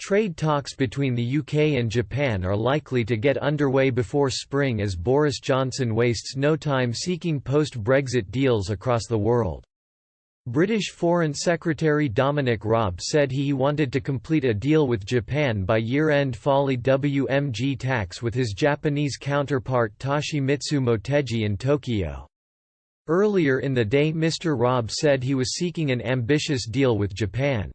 Trade talks between the UK and Japan are likely to get underway before spring as Boris Johnson wastes no time seeking post-Brexit deals across the world. British Foreign Secretary Dominic Raab said he wanted to complete a deal with Japan by year-end following WMG talks with his Japanese counterpart Toshimitsu Motegi in Tokyo. Earlier in the day Mr. Raab said he was seeking an ambitious deal with Japan.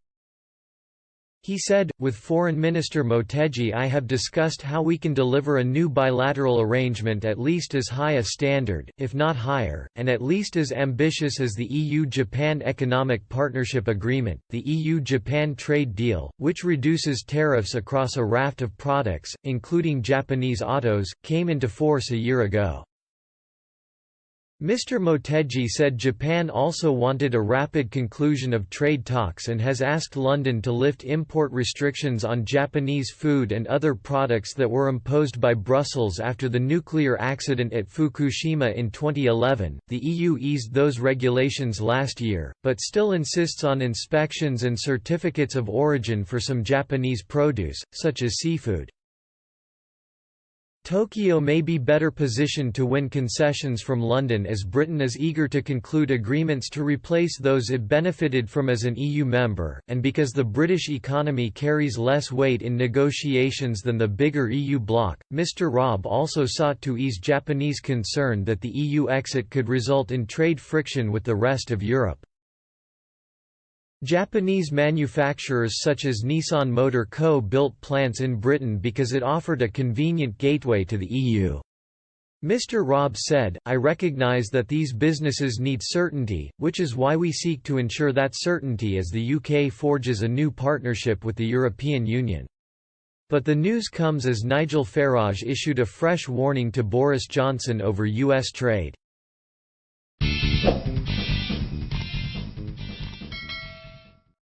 He said, "With Foreign Minister Motegi I have discussed how we can deliver a new bilateral arrangement at least as high a standard, if not higher, and at least as ambitious as the EU-Japan Economic Partnership Agreement, the EU-Japan trade deal, which reduces tariffs across a raft of products, including Japanese autos, came into force a year ago." Mr. Motegi said Japan also wanted a rapid conclusion of trade talks and has asked London to lift import restrictions on Japanese food and other products that were imposed by Brussels after the nuclear accident at Fukushima in 2011. The EU eased those regulations last year, but still insists on inspections and certificates of origin for some Japanese produce, such as seafood. Tokyo may be better positioned to win concessions from London as Britain is eager to conclude agreements to replace those it benefited from as an EU member, and because the British economy carries less weight in negotiations than the bigger EU bloc. Mr. Raab also sought to ease Japanese concern that the EU exit could result in trade friction with the rest of Europe. Japanese manufacturers such as Nissan Motor Co. built plants in Britain because it offered a convenient gateway to the EU. Mr. Raab said, "I recognise that these businesses need certainty, which is why we seek to ensure that certainty as the UK forges a new partnership with the European Union." But the news comes as Nigel Farage issued a fresh warning to Boris Johnson over US trade.